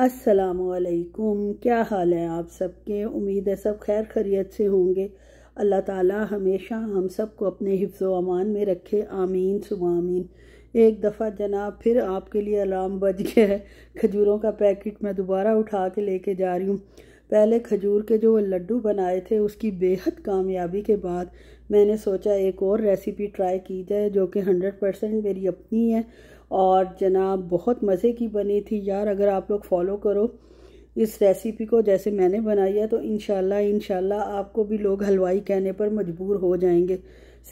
अस्सलामुअलैकुम। क्या हाल है आप सबके? उम्मीद है सब खैर खैरियत से होंगे। अल्लाह ताला हमेशा हम सबको अपने हिफ्ज़ व अमान में रखे, आमीन सुबह आमीन। एक दफ़ा जनाब फिर आपके लिए अलार्म बज गया है। खजूरों का पैकेट मैं दोबारा उठा के लेके जा रही हूँ। पहले खजूर के जो लड्डू बनाए थे उसकी बेहद कामयाबी के बाद मैंने सोचा एक और रेसिपी ट्राई की जाए जो कि 100% मेरी अपनी है और जनाब बहुत मज़े की बनी थी यार। अगर आप लोग फॉलो करो इस रेसिपी को जैसे मैंने बनाई है तो इंशाल्लाह आपको भी लोग हलवाई कहने पर मजबूर हो जाएंगे।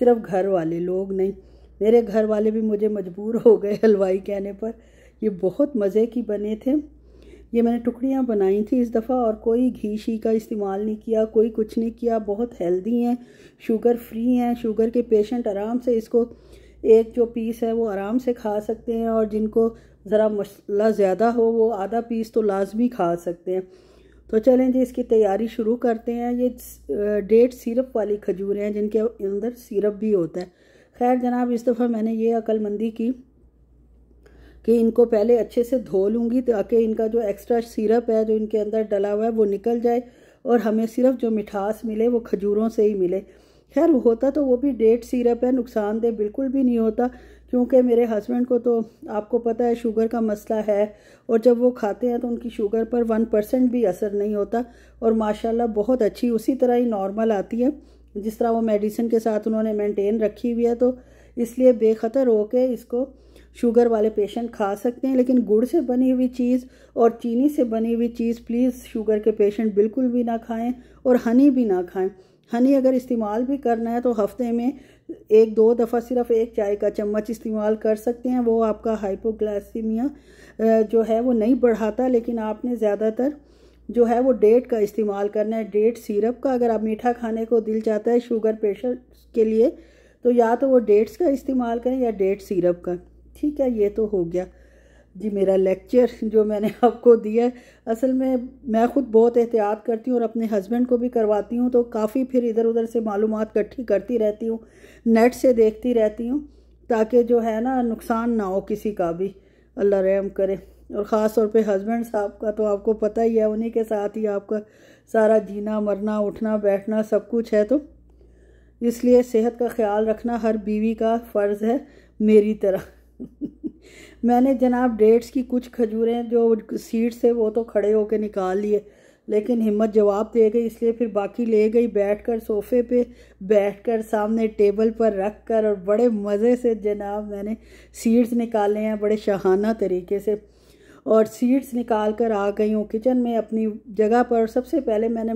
सिर्फ घर वाले लोग नहीं, मेरे घर वाले भी मुझे मजबूर हो गए हलवाई कहने पर। ये बहुत मज़े की बने थे। ये मैंने टुकड़ियाँ बनाई थी इस दफ़ा और कोई घी शी का इस्तेमाल नहीं किया, कोई कुछ नहीं किया। बहुत हेल्दी हैं, शुगर फ्री हैं। शुगर के पेशेंट आराम से इसको एक जो पीस है वो आराम से खा सकते हैं और जिनको ज़रा मसला ज़्यादा हो वो आधा पीस तो लाजमी खा सकते हैं। तो चलें जी इसकी तैयारी शुरू करते हैं। ये डेट सिरप वाली खजूरें हैं जिनके अंदर सिरप भी होता है। खैर जनाब इस दफ़ा मैंने ये अक्लमंदी की कि इनको पहले अच्छे से धो लूँगी ताकि इनका जो एक्स्ट्रा सिरप है जो इनके अंदर डला हुआ है वो निकल जाए और हमें सिर्फ जो मिठास मिले वो खजूरों से ही मिले। खैर होता तो वो भी डेट सिरप है, नुकसानदेह बिल्कुल भी नहीं होता क्योंकि मेरे हस्बैंड को तो आपको पता है शुगर का मसला है और जब वो खाते हैं तो उनकी शुगर पर 1% भी असर नहीं होता और माशाल्लाह बहुत अच्छी उसी तरह ही नॉर्मल आती है जिस तरह वो मेडिसिन के साथ उन्होंने मेंटेन रखी हुई है। तो इसलिए बेखतर होके इसको शुगर वाले पेशेंट खा सकते हैं। लेकिन गुड़ से बनी हुई चीज़ और चीनी से बनी हुई चीज़ प्लीज़ शुगर के पेशेंट बिल्कुल भी ना खाएं और हनी भी ना खाएं। हनी अगर इस्तेमाल भी करना है तो हफ्ते में 1-2 दफ़ा सिर्फ 1 चाय का चम्मच इस्तेमाल कर सकते हैं। वो आपका हाइपोग्लाइसीमिया जो है वो नहीं बढ़ाता, लेकिन आपने ज़्यादातर जो है वो डेट का इस्तेमाल करना है, डेट सिरप का। अगर आप मीठा खाने को दिल चाहता है शुगर पेशेंट के लिए तो या तो वो डेट्स का इस्तेमाल करें या डेट सिरप का। ठीक है, ये तो हो गया जी मेरा लेक्चर जो मैंने आपको दिया है। असल में मैं ख़ुद बहुत एहतियात करती हूँ और अपने हस्बैंड को भी करवाती हूँ तो काफ़ी फिर इधर उधर से मालूमात इकट्ठी करती रहती हूँ, नेट से देखती रहती हूँ ताकि जो है ना नुकसान ना हो किसी का भी, अल्लाह रहम करे। और ख़ास तौर पे हस्बैंड साहब का तो आपको पता ही है, उन्हीं के साथ ही आपका सारा जीना मरना उठना बैठना सब कुछ है। तो इसलिए सेहत का ख्याल रखना हर बीवी का फ़र्ज़ है मेरी तरह। मैंने जनाब डेट्स की कुछ खजूरें जो सीड से वो तो खड़े होके निकाल लिए, लेकिन हिम्मत जवाब दे गई इसलिए फिर बाकी ले गई बैठकर सोफ़े पे बैठकर सामने टेबल पर रख कर और बड़े मज़े से जनाब मैंने सीड्स निकाले हैं बड़े शाहाना तरीके से। और सीड्स निकाल कर आ गई हूँ किचन में अपनी जगह पर। सबसे पहले मैंने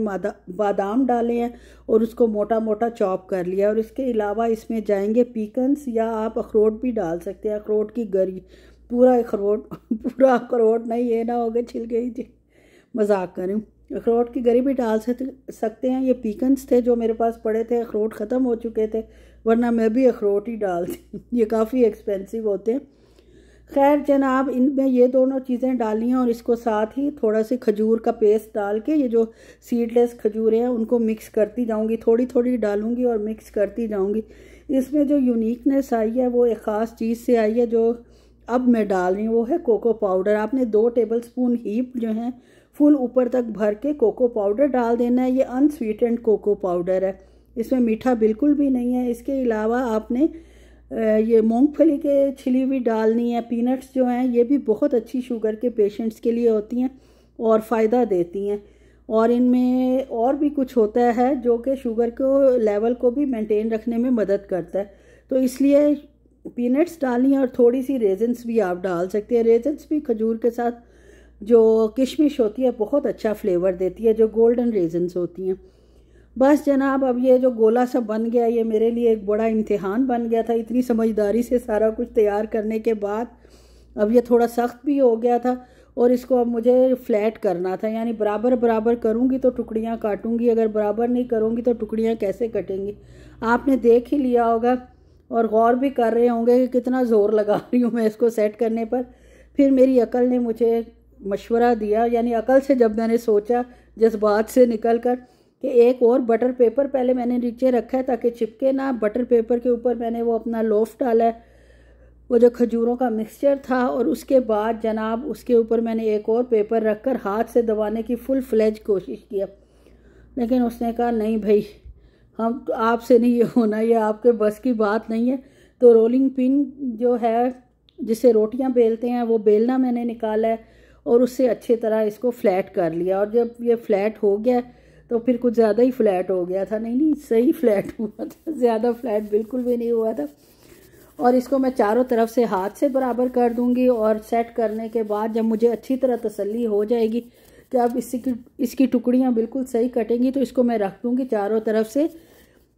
बादाम डाले हैं और उसको मोटा मोटा चॉप कर लिया और इसके अलावा इसमें जाएंगे पीकन्स या आप अखरोट भी डाल सकते हैं, अखरोट की गरी, पूरा अखरोट नहीं, ये ना हो गए छिल गई जी, मजाक कर रही हूँ। अखरोट की गरी भी डाल सकते हैं। ये पीकन्स थे जो मेरे पास पड़े थे, अखरोट ख़त्म हो चुके थे वरना मैं भी अखरोट ही डालती। ये काफ़ी एक्सपेंसिव होते हैं। खैर जनाब इनमें ये दोनों चीज़ें डाली हैं और इसको साथ ही थोड़ा सी खजूर का पेस्ट डाल के ये जो सीडलेस खजूरें हैं उनको मिक्स करती जाऊंगी, थोड़ी थोड़ी डालूंगी और मिक्स करती जाऊंगी। इसमें जो यूनिकनेस आई है वो एक ख़ास चीज़ से आई है जो अब मैं डाल रही हूँ, वो है कोको पाउडर। आपने 2 टेबलस्पून हीप जो हैं फुल ऊपर तक भर के कोको पाउडर डाल देना है। ये अनस्वीटेंड कोको पाउडर है, इसमें मीठा बिल्कुल भी नहीं है। इसके अलावा आपने ये मूंगफली के छिली हुई डालनी है। पीनट्स जो हैं ये भी बहुत अच्छी शुगर के पेशेंट्स के लिए होती हैं और फ़ायदा देती हैं और इनमें और भी कुछ होता है जो कि शुगर को लेवल को भी मेंटेन रखने में मदद करता है। तो इसलिए पीनट्स डालनी है और थोड़ी सी रेजन्स भी आप डाल सकते हैं। रेजन्स भी खजूर के साथ जो किशमिश होती है बहुत अच्छा फ्लेवर देती है, जो गोल्डन रेजन्स होती हैं। बस जनाब अब ये जो गोला सा बन गया ये मेरे लिए एक बड़ा इम्तिहान बन गया था। इतनी समझदारी से सारा कुछ तैयार करने के बाद अब ये थोड़ा सख्त भी हो गया था और इसको अब मुझे फ्लैट करना था, यानी बराबर बराबर करूँगी तो टुकड़ियाँ काटूँगी, अगर बराबर नहीं करूँगी तो टुकड़ियाँ कैसे कटेंगी। आपने देख ही लिया होगा और गौर भी कर रहे होंगे कि कितना ज़ोर लगा रही हूँ मैं इसको सेट करने पर। फिर मेरी अकल ने मुझे मशवरा दिया, यानी अकल से जब मैंने सोचा जज्बात से निकल कर कि एक और बटर पेपर पहले मैंने नीचे रखा है ताकि चिपके ना। बटर पेपर के ऊपर मैंने वो अपना लोफ डाला है वो जो खजूरों का मिक्सचर था। और उसके बाद जनाब उसके ऊपर मैंने एक और पेपर रखकर हाथ से दबाने की फुल फ्लेज कोशिश किया, लेकिन उसने कहा नहीं भाई, हम आपसे नहीं ये होना, ये आपके बस की बात नहीं है। तो रोलिंग पिन जो है जिससे रोटियां बेलते हैं वो बेलना मैंने निकाला है और उससे अच्छी तरह इसको फ्लैट कर लिया। और जब ये फ्लैट हो गया तो फिर कुछ ज़्यादा ही फ्लैट हो गया था, नहीं सही फ्लैट हुआ था, ज़्यादा फ्लैट बिल्कुल भी नहीं हुआ था। और इसको मैं चारों तरफ से हाथ से बराबर कर दूंगी। और सेट करने के बाद जब मुझे अच्छी तरह तसल्ली हो जाएगी कि अब इसकी टुकड़ियाँ बिल्कुल सही कटेंगी, तो इसको मैं रख दूंगी चारों तरफ से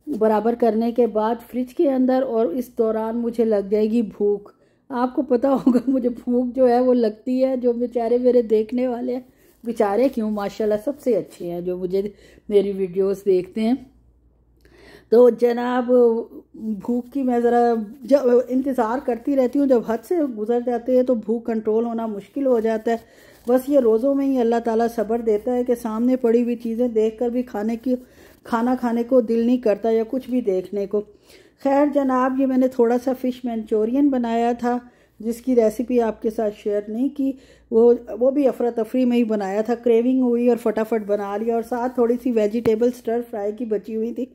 बराबर करने के बाद फ्रिज के अंदर। और इस दौरान मुझे लग जाएगी भूख। आपको पता होगा मुझे भूख जो है वो लगती है। जो बेचारे मेरे देखने वाले हैं, बेचारे क्यों, माशाल्लाह सबसे अच्छे हैं जो मुझे मेरी वीडियोस देखते हैं। तो जनाब भूख की मैं ज़रा जब इंतज़ार करती रहती हूँ, जब हद से गुजर जाते हैं तो भूख कंट्रोल होना मुश्किल हो जाता है। बस ये रोज़ों में ही अल्लाह ताला सब्र देता है कि सामने पड़ी हुई चीज़ें देखकर भी खाना खाने को दिल नहीं करता या कुछ भी देखने को। खैर जनाब, ये मैंने थोड़ा सा फ़िश मंचूरियन बनाया था जिसकी रेसिपी आपके साथ शेयर नहीं की। वो भी अफरा तफरी में ही बनाया था, क्रेविंग हुई और फटाफट बना लिया। और साथ थोड़ी सी वेजिटेबल स्टर फ्राई की बची हुई थी,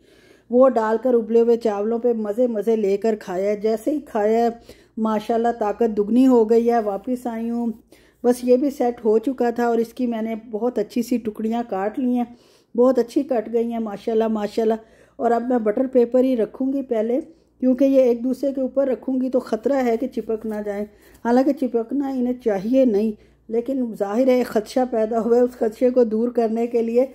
वो डालकर उबले हुए चावलों पे मज़े लेकर खाया। जैसे ही खाया माशाल्लाह ताकत दुगनी हो गई है। वापस आई हूँ, बस ये भी सेट हो चुका था और इसकी मैंने बहुत अच्छी सी टुकड़ियाँ काट ली हैं, बहुत अच्छी कट गई हैं माशाल्लाह माशाल्लाह। और अब मैं बटर पेपर ही रखूँगी पहले, क्योंकि ये एक दूसरे के ऊपर रखूँगी तो ख़तरा है कि चिपक ना जाए। हालांकि चिपकना इन्हें चाहिए नहीं, लेकिन जाहिर है खदशा पैदा हुआ है। उस खदशे को दूर करने के लिए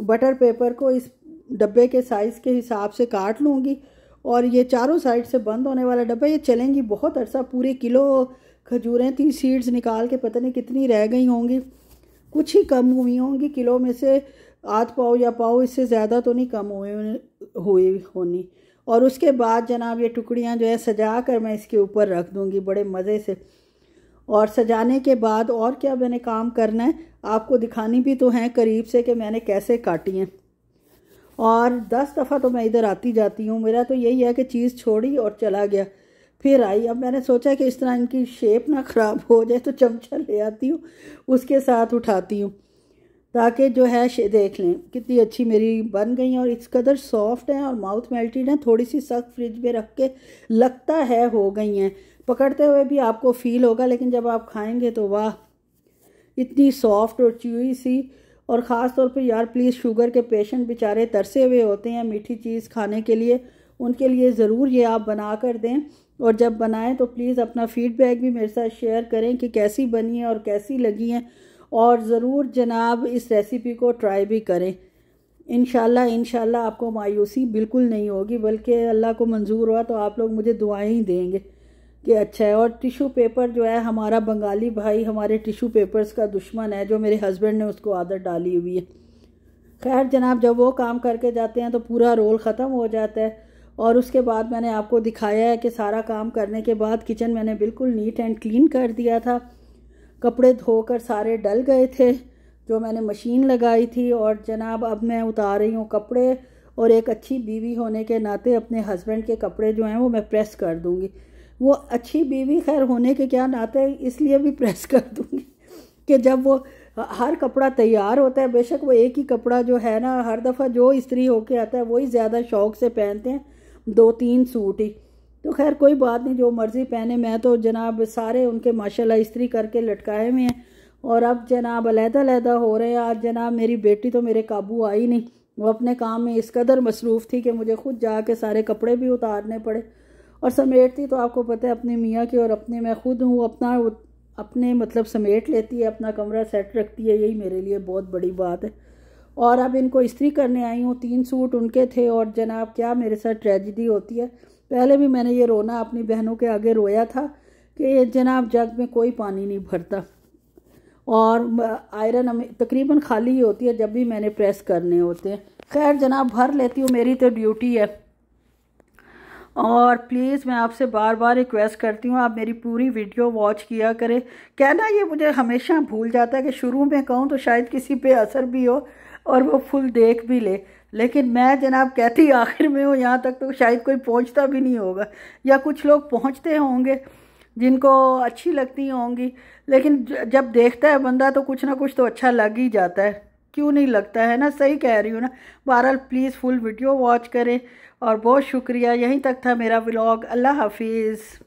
बटर पेपर को इस डब्बे के साइज़ के हिसाब से काट लूँगी। और ये चारों साइड से बंद होने वाला डब्बा, ये चलेंगी बहुत अरसा। पूरे किलो खजूरें थी, सीड्स निकाल के पता नहीं कितनी रह गई होंगी, कुछ ही कम हुई होंगी किलो में से, आध पाव या पाव, इससे ज़्यादा तो नहीं कम हुई होनी। और उसके बाद जनाब ये टुकड़ियाँ जो है सजा कर मैं इसके ऊपर रख दूँगी बड़े मज़े से। और सजाने के बाद और क्या मैंने काम करना है आपको दिखानी भी तो है करीब से कि मैंने कैसे काटी हैं। और 10 दफ़ा तो मैं इधर आती जाती हूँ, मेरा तो यही है कि चीज़ छोड़ी और चला गया, फिर आई। अब मैंने सोचा कि इस तरह इनकी शेप ना ख़राब हो जाए, तो चमचा ले आती हूँ, उसके साथ उठाती हूँ ताकि जो है देख लें कितनी अच्छी मेरी बन गई। और इस कदर सॉफ्ट है और माउथ मेल्टेड है। थोड़ी सी सख्त फ्रिज में रख के लगता है हो गई हैं, पकड़ते हुए भी आपको फ़ील होगा, लेकिन जब आप खाएंगे तो वाह, इतनी सॉफ्ट और च्यूई सी। और ख़ास तौर पे यार प्लीज़, शुगर के पेशेंट बेचारे तरसे हुए होते हैं मीठी चीज़ खाने के लिए, उनके लिए ज़रूर ये आप बना कर दें। और जब बनाएं तो प्लीज़ अपना फ़ीडबैक भी मेरे साथ शेयर करें कि कैसी बनी है और कैसी लगी हैं। और ज़रूर जनाब इस रेसिपी को ट्राई भी करें। इंशाल्लाह आपको मायूसी बिल्कुल नहीं होगी, बल्कि अल्लाह को मंजूर हुआ तो आप लोग मुझे दुआएं ही देंगे कि अच्छा है। और टिशू पेपर जो है, हमारा बंगाली भाई हमारे टिशू पेपर्स का दुश्मन है, जो मेरे हस्बैंड ने उसको आदत डाली हुई है। खैर जनाब, जब वो काम करके जाते हैं तो पूरा रोल ख़त्म हो जाता है। और उसके बाद मैंने आपको दिखाया है कि सारा काम करने के बाद किचन मैंने बिल्कुल नीट एंड क्लीन कर दिया था। कपड़े धोकर सारे डल गए थे जो मैंने मशीन लगाई थी। और जनाब अब मैं उतार रही हूँ कपड़े, और एक अच्छी बीवी होने के नाते अपने हस्बैंड के कपड़े जो हैं वो मैं प्रेस कर दूँगी। वो अच्छी बीवी खैर होने के क्या नाते इसलिए भी प्रेस कर दूँगी कि जब वो हर कपड़ा तैयार होता है, बेशक वो एक ही कपड़ा जो है ना हर दफ़ा जो इस्त्री होके आता है वही ज़्यादा शौक़ से पहनते हैं, 2-3 सूट ही। तो खैर कोई बात नहीं, जो मर्ज़ी पहने। मैं तो जनाब सारे उनके माशाल्लाह इस्त्री करके लटकाए हुए हैं। और अब जनाब अलहदा हो रहे हैं। आज जनाब मेरी बेटी तो मेरे काबू आई नहीं, वो अपने काम में इस कदर मसरूफ़ थी कि मुझे खुद जाके सारे कपड़े भी उतारने पड़े। और समेटती तो आपको पता है अपने मियाँ की, और अपने मैं खुद हूँ, अपने मतलब समेट लेती है, अपना कमरा सेट रखती है, यही मेरे लिए बहुत बड़ी बात है। और अब इनको इस्त्री करने आई हूँ, 3 सूट उनके थे। और जनाब क्या मेरे साथ ट्रेजिडी होती है, पहले भी मैंने ये रोना अपनी बहनों के आगे रोया था कि जनाब जग में कोई पानी नहीं भरता, और आयरन तकरीबन खाली ही होती है जब भी मैंने प्रेस करने होते हैं। खैर जनाब भर लेती हूँ, मेरी तो ड्यूटी है। और प्लीज़ मैं आपसे बार बार रिक्वेस्ट करती हूँ, आप मेरी पूरी वीडियो वॉच किया करें। कहना ये मुझे हमेशा भूल जाता है कि शुरू में कहूँ तो शायद किसी पे असर भी हो और वो फुल देख भी ले, लेकिन मैं जनाब कहती आखिर में हूँ, यहाँ तक तो शायद कोई पहुँचता भी नहीं होगा, या कुछ लोग पहुँचते होंगे जिनको अच्छी लगती होंगी, लेकिन जब देखता है बंदा तो कुछ ना कुछ तो अच्छा लग ही जाता है, क्यों नहीं लगता है ना। सही कह रही हूँ ना। बहरहाल प्लीज़ फुल वीडियो वॉच करें और बहुत शुक्रिया। यहीं तक था मेरा व्लॉग। अल्लाह हाफिज़।